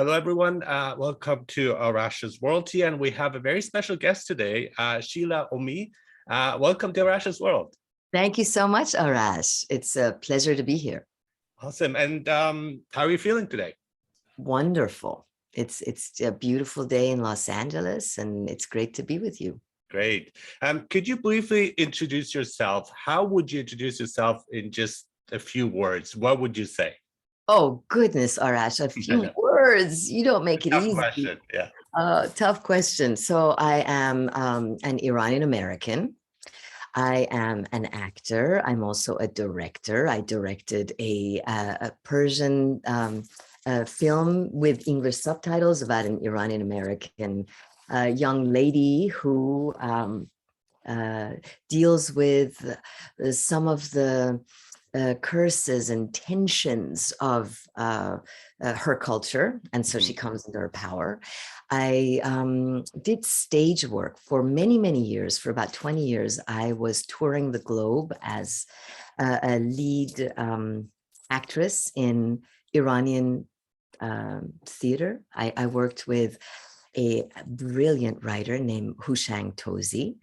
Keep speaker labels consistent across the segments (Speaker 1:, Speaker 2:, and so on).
Speaker 1: Hello, everyone. Welcome to Arash's World here, and we have a very special guest today, Shila Ommi. Welcome to Arash's World.
Speaker 2: Thank you so much, Arash. It's a pleasure to be here.
Speaker 1: Awesome. And how are you feeling today?
Speaker 2: Wonderful. It's a beautiful day in Los Angeles, and it's great to be with you.
Speaker 1: Great. Could you briefly introduce yourself? How would you introduce yourself in just a few words? What would you say?
Speaker 2: Oh, goodness, Arash, a few words. You don't make it
Speaker 1: Tough
Speaker 2: easy.
Speaker 1: question. Yeah.
Speaker 2: Tough question. So I am an Iranian American. I am an actor. I'm also a director. I directed a Persian film with English subtitles about an Iranian American young lady who deals with some of the curses and tensions of her culture. And so she comes into her power. I did stage work for many, many years. For about 20 years, I was touring the globe as a lead actress in Iranian theater. I worked with a brilliant writer named Hushang Tozi.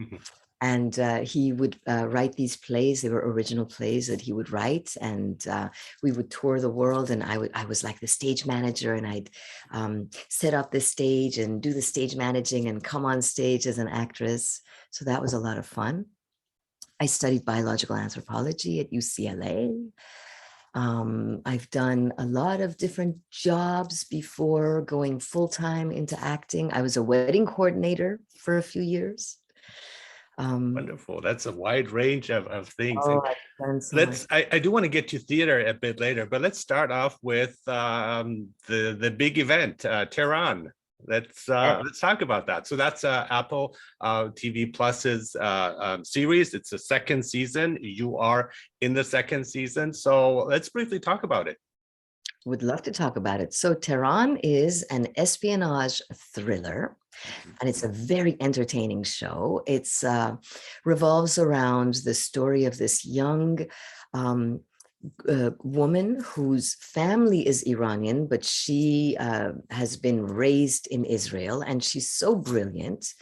Speaker 2: And he would write these plays. They were original plays that he would write, and we would tour the world. And I was like the stage manager, and I'd set up the stage and do the stage managing and come on stage as an actress. So that was a lot of fun. I studied biological anthropology at UCLA. I've done a lot of different jobs before going full-time into acting. I was a wedding coordinator for a few years.
Speaker 1: Wonderful. That's a wide range of things.
Speaker 2: Oh,
Speaker 1: I do want to get to theater a bit later, but let's start off with the big event, Tehran. Let's talk about that. So that's Apple TV Plus's series. It's the second season. You are in the second season. So let's briefly talk about it.
Speaker 2: Would love to talk about it. So Tehran is an espionage thriller, and it's a very entertaining show. It's revolves around the story of this young woman whose family is Iranian, but she has been raised in Israel, and she's so brilliant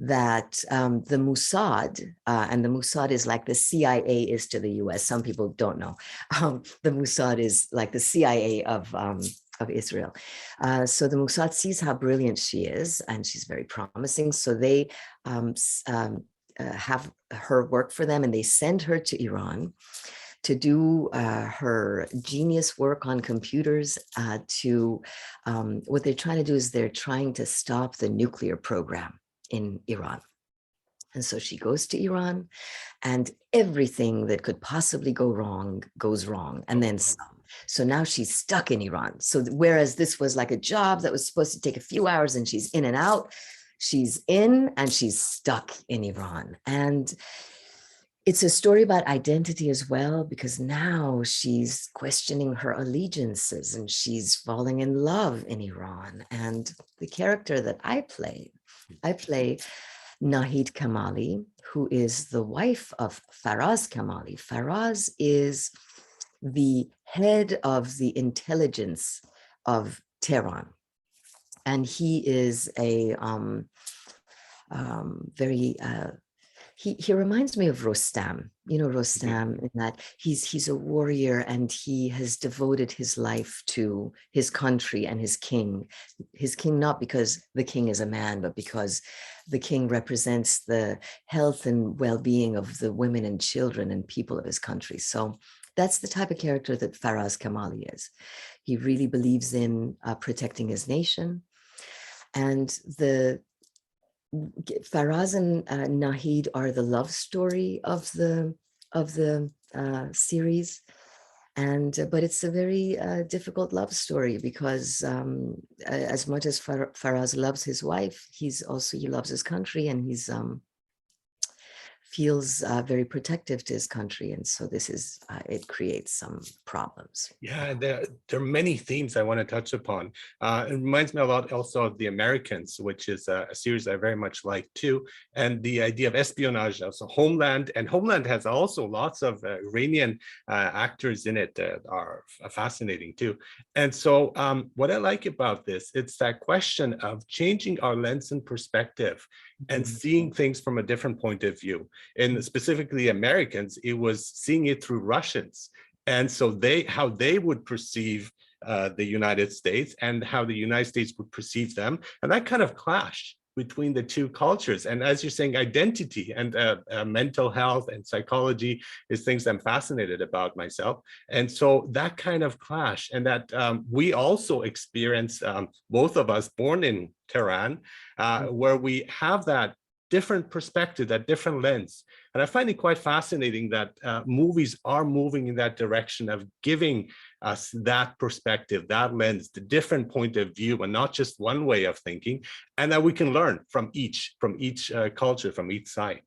Speaker 2: that the Mossad, and the Mossad is like the CIA is to the US. Some people don't know. The Mossad is like the CIA of Israel. So the Mossad sees how brilliant she is, and she's very promising. So they have her work for them, and they send her to Iran to do her genius work on computers. What they're trying to do is they're trying to stop the nuclear program in Iran. And so she goes to Iran, and everything that could possibly go wrong goes wrong, and then some. So now she's stuck in Iran. So whereas this was like a job that was supposed to take a few hours and she's in and out, she's in and she's stuck in Iran. And it's a story about identity as well, because now she's questioning her allegiances and she's falling in love in Iran. And the character that I play Nahid Kamali, who is the wife of Faraz Kamali. Faraz is the head of the intelligence of Tehran. And he is a he reminds me of Rostam, Rostam, in that he's a warrior, and he has devoted his life to his country and his king, not because the king is a man, but because the king represents the health and well-being of the women and children and people of his country. So that's the type of character that Faraz Kamali is. He really believes in protecting his nation. And Faraz and Nahid are the love story of the series, but it's a very difficult love story, because as much as Faraz loves his wife, he loves his country, and he's feels very protective to his country. And so this is, it creates some problems.
Speaker 1: Yeah, there are many themes I want to touch upon. It reminds me a lot also of The Americans, which is a series I very much like too, and the idea of espionage, also Homeland, and Homeland has also lots of Iranian actors in it that are fascinating too. And so what I like about this, it's that question of changing our lens and perspective and seeing things from a different point of view. And specifically Americans, it was seeing it through Russians. And so how they would perceive the United States and how the United States would perceive them. And that kind of clash between the two cultures. And as you're saying, identity and mental health and psychology is things I'm fascinated about myself. And so that kind of clash, and that we also experience, both of us born in Tehran, where we have that different perspective, that different lens. And I find it quite fascinating that movies are moving in that direction of giving us that perspective, that lens, the different point of view, and not just one way of thinking, and that we can learn from each culture, from each side.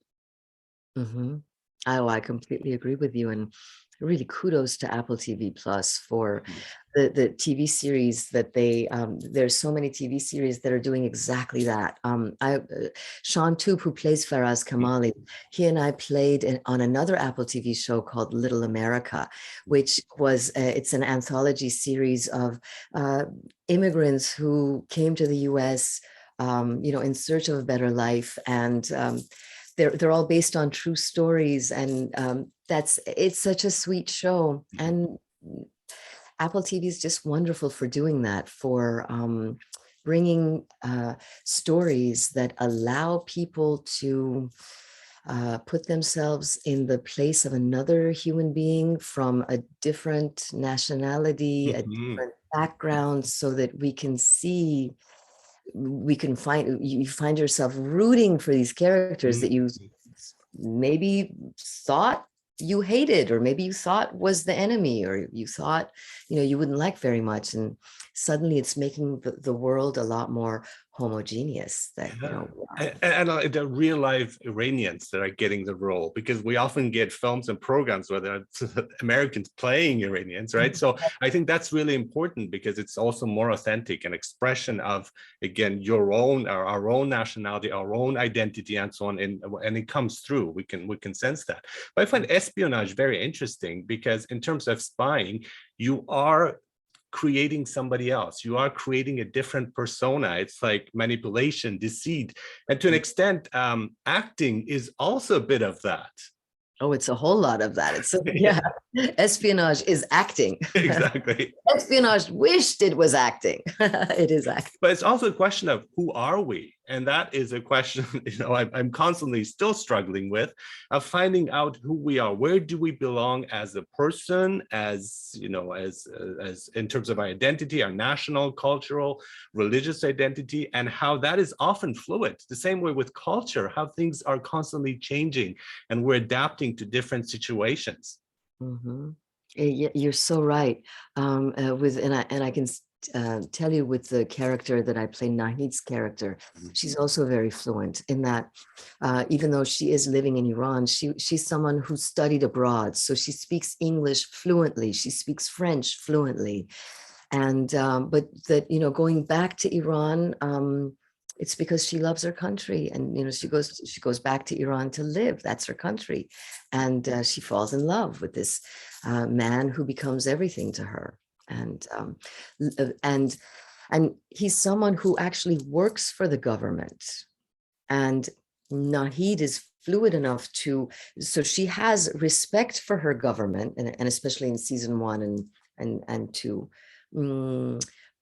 Speaker 2: Mm-hmm. Oh, I completely agree with you. And really kudos to Apple TV Plus for the TV series that there's so many TV series that are doing exactly that. Sean Toop, who plays Faraz Kamali, he and I played on another Apple TV show called Little America, which was, it's an anthology series of immigrants who came to the US, in search of a better life. And they're all based on true stories, and it's such a sweet show. And Apple TV is just wonderful for doing that, for bringing stories that allow people to put themselves in the place of another human being from a different nationality, a different background, so that we can see, you find yourself rooting for these characters that you maybe thought you hated, or maybe you thought was the enemy, or you thought, you wouldn't like very much. And suddenly it's making the world a lot more homogeneous. That,
Speaker 1: and the real life Iranians that are getting the role, because we often get films and programs where there are Americans playing Iranians, right? So I think that's really important, because it's also more authentic, an expression of, again, our own nationality, our own identity, and so on, and it comes through. We can sense that. But I find espionage very interesting, because in terms of spying, you are creating somebody else. You are creating a different persona. It's like manipulation, deceit, and to an extent, acting is also a bit of that.
Speaker 2: Oh, it's a whole lot of that. It's espionage is acting.
Speaker 1: Exactly.
Speaker 2: Espionage wished it was acting. It is acting.
Speaker 1: But it's also a question of who are we? And that is a question, I'm constantly still struggling with, of finding out who we are. Where do we belong as a person, as in terms of our identity, our national, cultural, religious identity, and how that is often fluid. The same way with culture, how things are constantly changing and we're adapting to different situations.
Speaker 2: Mm-hmm. You're so right. I can tell you, with the character that I play, Nahid's character, she's also very fluent in that, even though she is living in Iran, she's someone who studied abroad. So she speaks English fluently, she speaks French fluently. And but that, going back to Iran, it's because she loves her country, and she goes back to Iran to live. That's her country, and she falls in love with this man who becomes everything to her. And he's someone who actually works for the government, and Nahid is fluid enough so she has respect for her government, and especially in season 1 and 2.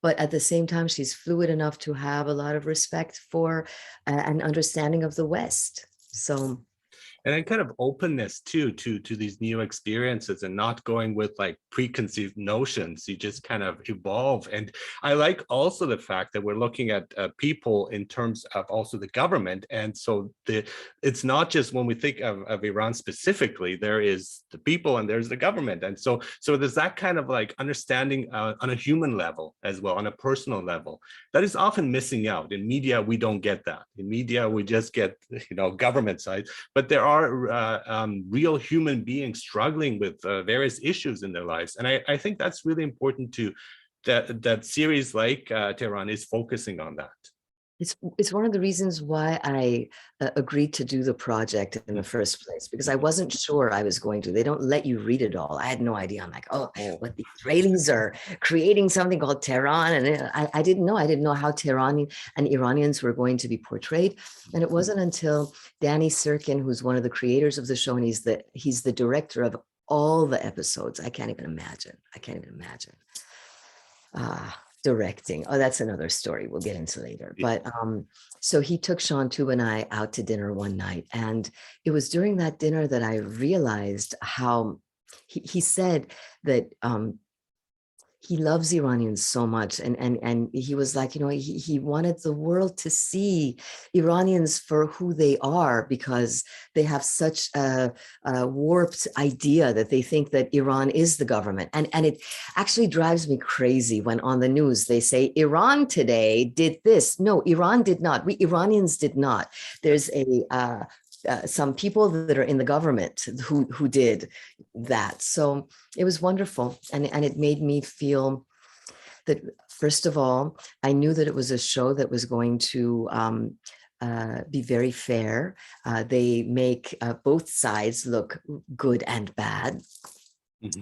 Speaker 2: But at the same time, she's fluid enough to have a lot of respect for an understanding of the West. So.
Speaker 1: And then kind of openness too to these new experiences, and not going with like preconceived notions. You just kind of evolve. And I like also the fact that we're looking at people in terms of also the government. And so it's not just, when we think of Iran specifically, there is the people and there's the government. And so there's that kind of like understanding on a human level as well, on a personal level, that is often missing out. In media, we don't get that. In media, we just get, government side. But there are are real human beings struggling with various issues in their lives. And I think that's really important to that series like Tehran is focusing on that.
Speaker 2: It's one of the reasons why I agreed to do the project in the first place, because I wasn't sure I was going to. They don't let you read it all. I had no idea. I'm like, oh, what the Israelis are creating something called Tehran. And I didn't know. I didn't know how Tehran and Iranians were going to be portrayed. And it wasn't until Danny Sirkin, who's one of the creators of the show, and he's the director of all the episodes. I can't even imagine. Directing. Oh, that's another story we'll get into later. But so he took Sean Tube and I out to dinner one night. And it was during that dinner that I realized how he said that he loves Iranians so much. And he was like, you know, he wanted the world to see Iranians for who they are, because they have such a warped idea that they think that Iran is the government. And it actually drives me crazy when on the news they say Iran today did this. No, Iran did not. We Iranians did not. There's some people that are in the government who did that. So it was wonderful. And it made me feel that, first of all, I knew that it was a show that was going to be very fair. They make both sides look good and bad,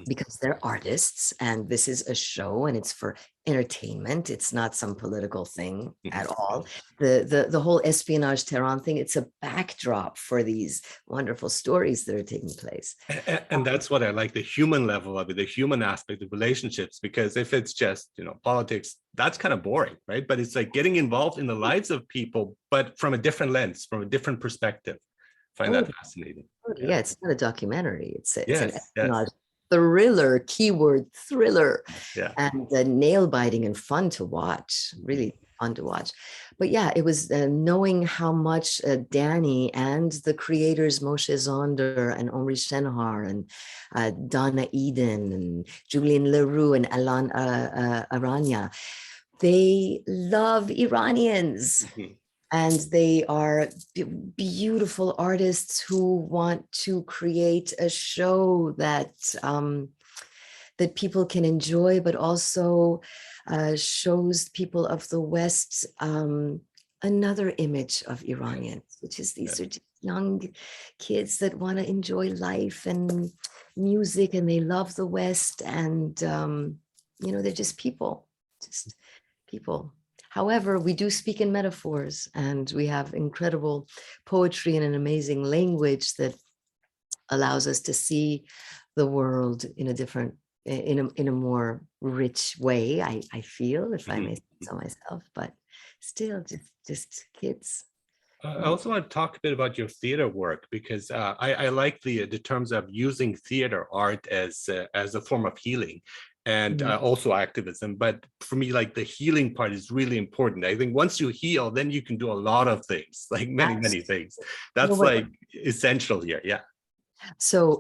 Speaker 2: because they're artists, and this is a show and it's for entertainment. It's not some political thing at all. The whole espionage Tehran thing, it's a backdrop for these wonderful stories that are taking place.
Speaker 1: And that's what I like, the human level of it, the human aspect of relationships, because if it's just, you know, politics, that's kind of boring, right? But it's like getting involved in the lives of people, but from a different lens, from a different perspective. I find that fascinating.
Speaker 2: Yeah, it's not a documentary. It's an espionage thriller, keyword thriller, and nail biting and fun to watch, really fun to watch. But yeah, it was knowing how much Danny and the creators Moshe Zonder and Omri Shenhar and Donna Eden and Julian Leroux and Alan Aranya, they love Iranians. And they are beautiful artists who want to create a show that that people can enjoy, but also shows people of the West another image of Iranians, which is these are just young kids that want to enjoy life and music, and they love the West, and you know, they're just people. However, we do speak in metaphors, and we have incredible poetry and an amazing language that allows us to see the world in a different, in a more rich way. I feel, if I may say so myself, but still just kids.
Speaker 1: I also want to talk a bit about your theater work, because I like the terms of using theater art as a form of healing. And also activism. But for me, like, the healing part is really important. I think once you heal, then you can do a lot of things, like many things. That's like essential here. Yeah.
Speaker 2: So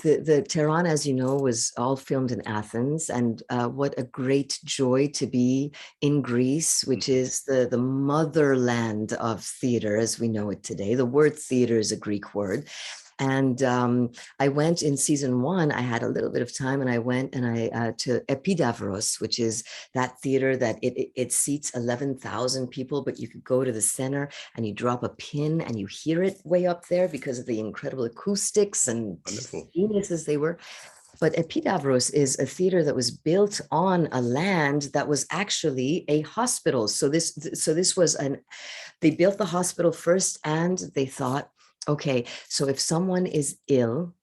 Speaker 2: the Tehran, as you know, was all filmed in Athens, and what a great joy to be in Greece, which is the motherland of theater as we know it today. The word theater is a Greek word. And I went in season 1, I had a little bit of time, and I went and to Epidavros, which is that theater that it seats 11,000 people, but you could go to the center and you drop a pin and you hear it way up there because of the incredible acoustics and genius as they were. But Epidavros is a theater that was built on a land that was actually a hospital. So this was they built the hospital first, and they thought, okay, so if someone is ill,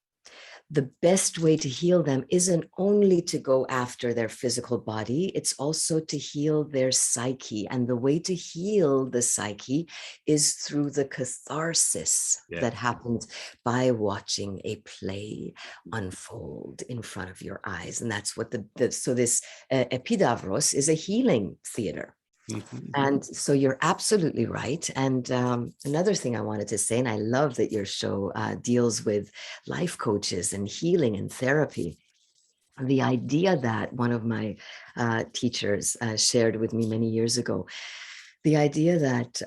Speaker 2: the best way to heal them isn't only to go after their physical body, it's also to heal their psyche. And the way to heal the psyche is through the catharsis that happens by watching a play unfold in front of your eyes. And that's what so this Epidavros is a healing theater. And so you're absolutely right. And another thing I wanted to say, and I love that your show deals with life coaches and healing and therapy. The idea that one of my teachers shared with me many years ago, The idea that,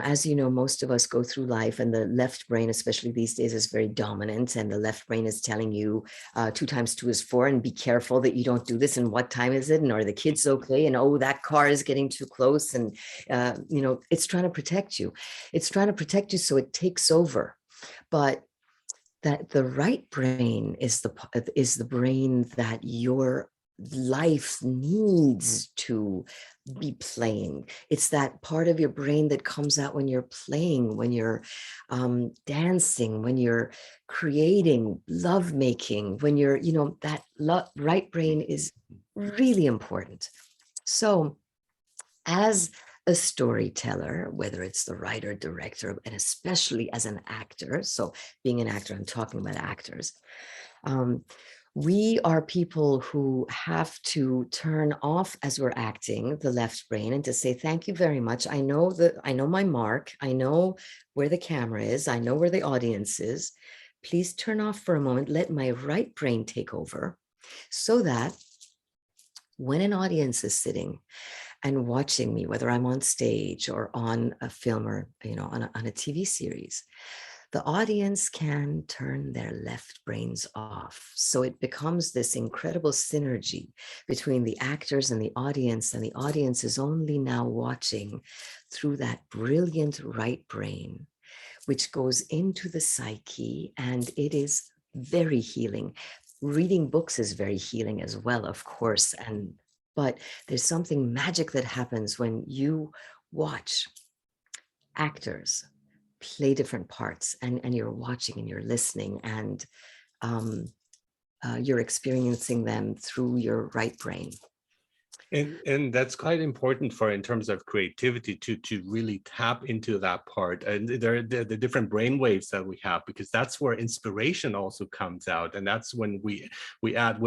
Speaker 2: as you know, most of us go through life and the left brain, especially these days, is very dominant. And the left brain is telling you 2 times 2 is 4 and be careful that you don't do this. And what time is it? And are the kids okay? And oh, that car is getting too close. And, it's trying to protect you. It's trying to protect you. So it takes over. But that the right brain is the brain that your life needs to be playing. It's that part of your brain that comes out when you're playing, when you're dancing, when you're creating, love making, when you're, that right brain is really important. So as a storyteller, whether it's the writer, director, and especially as an actor, so being an actor, I'm talking about actors, we are people who have to turn off, as we're acting, the left brain and to say, thank you very much. I know my mark. I know where the camera is. I know where the audience is. Please turn off for a moment. Let my right brain take over so that when an audience is sitting and watching me, whether I'm on stage or on a film or, on a TV series, the audience can turn their left brains off. So it becomes this incredible synergy between the actors and the audience is only now watching through that brilliant right brain, which goes into the psyche, and it is very healing. Reading books is very healing as well, of course, but there's something magic that happens when you watch actors play different parts and you're watching and you're listening and you're experiencing them through your right brain.
Speaker 1: And that's quite important for in terms of creativity to really tap into that part. And there are the different brain waves that we have, because that's where inspiration also comes out. And that's when we're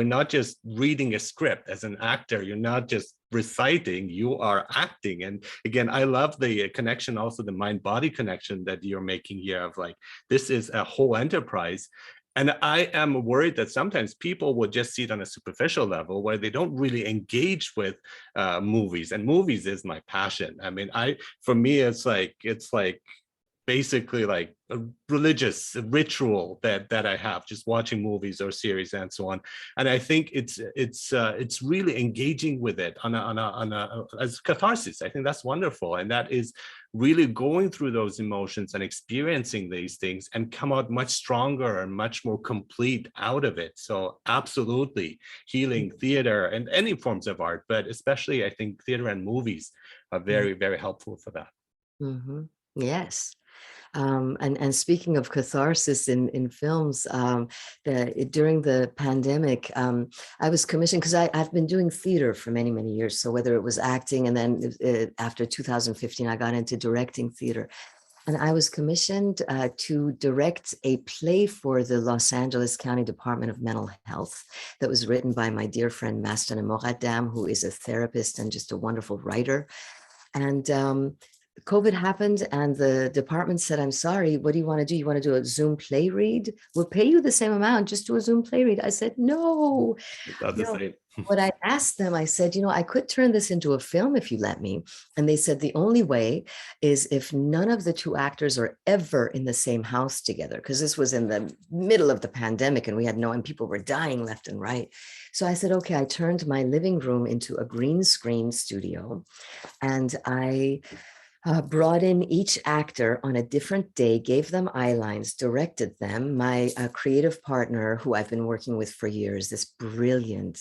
Speaker 1: not just reading a script as an actor, you're not just reciting, you are acting. And again, I love the connection, also the mind-body connection that you're making here of like, this is a whole enterprise. And I am worried that sometimes people will just see it on a superficial level where they don't really engage with movies. And movies is my passion. I mean, for me, it's like basically like a religious ritual that I have, just watching movies or series and so on. And I think it's really engaging with it on a as catharsis. I think that's wonderful, and that is really going through those emotions and experiencing these things and come out much stronger and much more complete out of it. So absolutely, healing theater and any forms of art, but especially I think theater and movies are very, very helpful for that.
Speaker 2: Mm-hmm. Yes. And speaking of catharsis in films, during the pandemic, I was commissioned because I've been doing theater for many, many years. So whether it was acting, and then after 2015, I got into directing theater. And I was commissioned to direct a play for the Los Angeles County Department of Mental Health that was written by my dear friend Mastana Moghadam, who is a therapist and just a wonderful writer. And COVID happened and the department said, I'm sorry, what do you want to do? You want to do a Zoom play read? We'll pay you the same amount, just do a Zoom play read. I said, no. What I asked them, I said, I could turn this into a film if you let me. And they said, the only way is if none of the two actors are ever in the same house together, because this was in the middle of the pandemic and and people were dying left and right. So I said, okay, I turned my living room into a green screen studio, and I brought in each actor on a different day, gave them eye lines, directed them. My creative partner, who I've been working with for years, this brilliant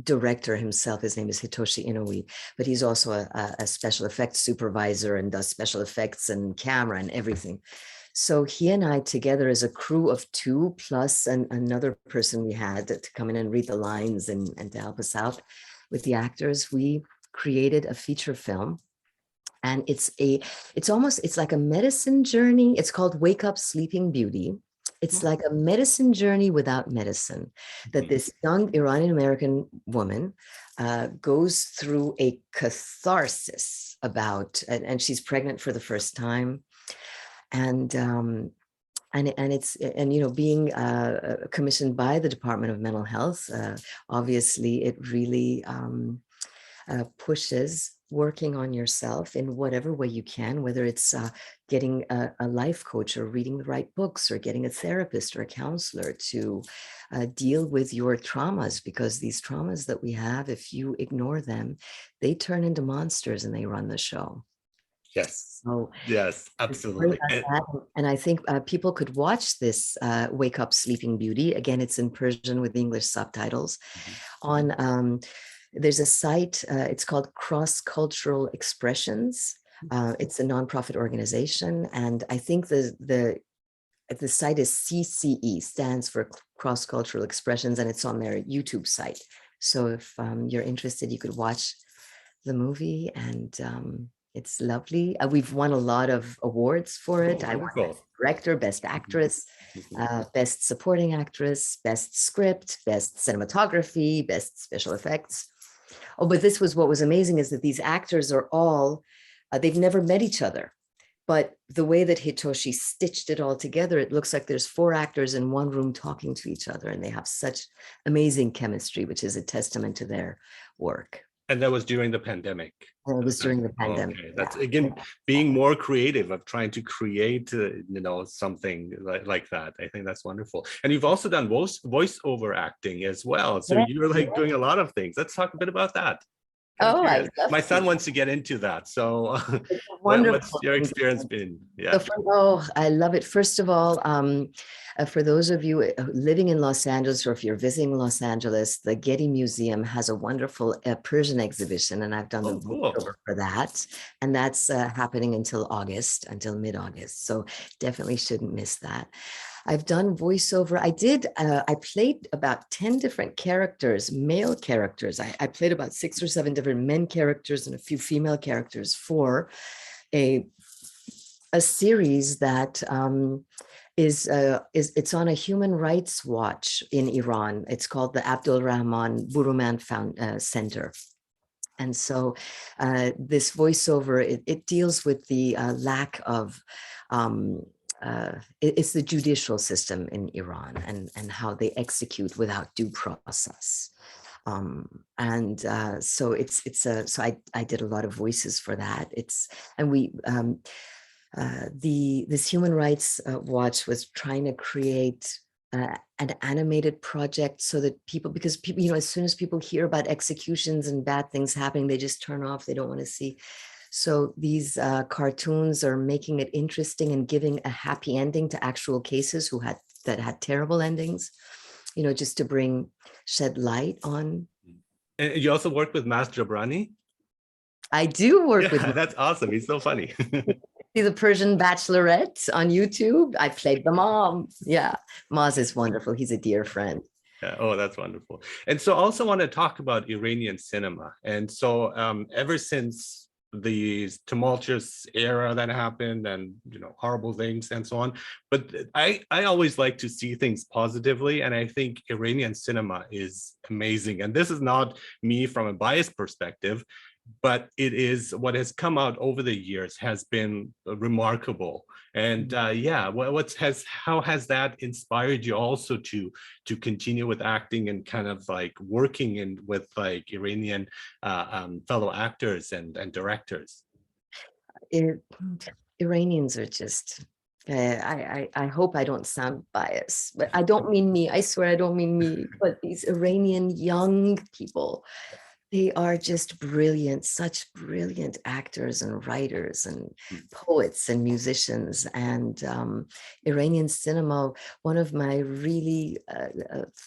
Speaker 2: director himself, his name is Hitoshi Inoue, but he's also a special effects supervisor and does special effects and camera and everything. So he and I together as a crew of 2, plus another person we had to come in and read the lines and to help us out with the actors, we created a feature film. And it's like a medicine journey. It's called Wake Up Sleeping Beauty. It's like a medicine journey without medicine, that this young Iranian American woman goes through a catharsis about, and she's pregnant for the first time. And being commissioned by the Department of Mental Health, obviously it really pushes working on yourself in whatever way you can, whether it's getting a life coach or reading the right books or getting a therapist or a counselor to deal with your traumas, because these traumas that we have, if you ignore them, they turn into monsters and they run the show.
Speaker 1: Yes.
Speaker 2: So
Speaker 1: Yes, absolutely.
Speaker 2: and I think people could watch this Wake Up Sleeping Beauty. Again, it's in Persian with English subtitles on there's a site, it's called Cross Cultural Expressions. It's a nonprofit organization. And I think the site is CCE, stands for Cross Cultural Expressions, and it's on their YouTube site. So if you're interested, you could watch the movie, and it's lovely. We've won a lot of awards for it. I won Best Director, Best Actress, Best Supporting Actress, Best Script, Best Cinematography, Best Special Effects. Oh, but this was what was amazing, is that these actors are all, they've never met each other. But the way that Hitoshi stitched it all together, it looks like there's 4 actors in one room talking to each other, and they have such amazing chemistry, which is a testament to their work.
Speaker 1: And that was during the pandemic.
Speaker 2: And it was during the pandemic.
Speaker 1: Okay. That's again being more creative, of trying to create, something like that. I think that's wonderful. And you've also done voiceover acting as well. So you're like doing a lot of things. Let's talk a bit about that.
Speaker 2: Oh,
Speaker 1: my son wants to get into that. So what's your experience been?
Speaker 2: Yeah. Oh, I love it. First of all, for those of you living in Los Angeles, or if you're visiting Los Angeles, the Getty Museum has a wonderful Persian exhibition, and I've done the voiceover for that. And that's happening until mid-August. So definitely shouldn't miss that. I've done voiceover. I played about 10 different characters, male characters. I played about 6 or 7 different men characters and a few female characters for a series that it's on a human rights watch in Iran. It's called the Abdul Rahman Buruman Center. And so this voiceover, it deals with the lack of it's the judicial system in Iran, and how they execute without due process. So I did a lot of voices for that. This Human Rights Watch was trying to create an animated project so that because people, as soon as people hear about executions and bad things happening, they just turn off. They don't want to see. So these cartoons are making it interesting and giving a happy ending to actual cases that had terrible endings, just to shed light on.
Speaker 1: And you also work with Maz Jobrani?
Speaker 2: I do work with.
Speaker 1: That's awesome. He's so funny.
Speaker 2: See the Persian Bachelorette on YouTube. I played the mom. Yeah, Maz is wonderful. He's a dear friend.
Speaker 1: Yeah. Oh, that's wonderful. And so I also want to talk about Iranian cinema. And so ever since the tumultuous era that happened, and horrible things and so on, but I always like to see things positively, and I think Iranian cinema is amazing. And this is not me from a biased perspective, but it is what has come out over the years has been remarkable. And how has that inspired you also to continue with acting and kind of like working with like Iranian fellow actors and directors?
Speaker 2: Iranians are just, I hope I don't sound biased, but I don't mean me. I swear I don't mean me. But these Iranian young people, they are just brilliant, such brilliant actors and writers and poets and musicians. And Iranian cinema, one of my really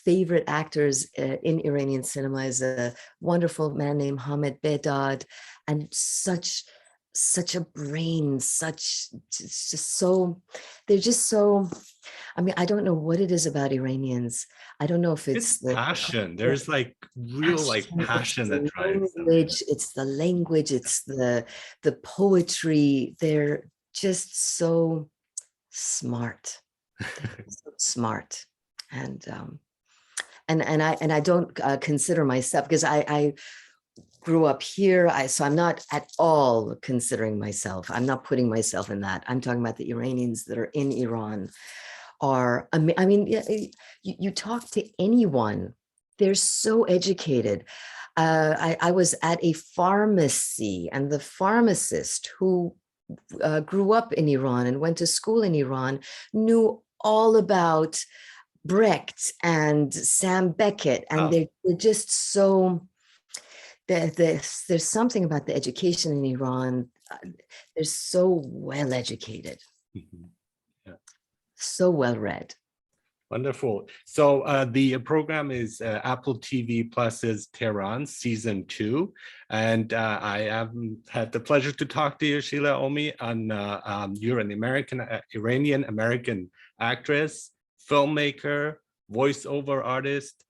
Speaker 2: favorite actors in Iranian cinema is a wonderful man named Hamid Behdad, and such a brain, they're just so, I don't know what it is about Iranians. I don't know if it's the
Speaker 1: passion. There's like real passion that drives them.
Speaker 2: It's the language, it's the poetry. They're just so smart. So smart. And I don't consider myself, because I grew up here, so I'm not at all considering myself. I'm not putting myself in that. I'm talking about the Iranians that are in Iran. You talk to anyone, they're so educated. I was at a pharmacy, and the pharmacist who grew up in Iran and went to school in Iran knew all about Brecht and Sam Beckett, and they're just so, there's something about the education in Iran. They're so well educated, so well read.
Speaker 1: Wonderful. So the program is Apple TV Plus's Tehran Season 2. And I have had the pleasure to talk to you, Shila Ommi, on you're an Iranian American actress, filmmaker, voiceover artist,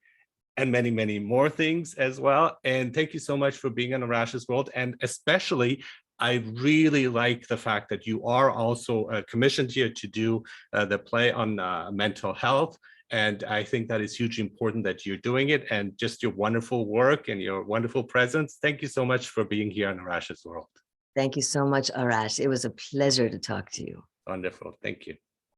Speaker 1: and many, many more things as well. And thank you so much for being on Arash's World. And especially, I really like the fact that you are also commissioned here to do the play on mental health. And I think that is hugely important that you're doing it, and just your wonderful work and your wonderful presence. Thank you so much for being here on Arash's World.
Speaker 2: Thank you so much, Arash. It was a pleasure to talk to you.
Speaker 1: Wonderful. Thank you.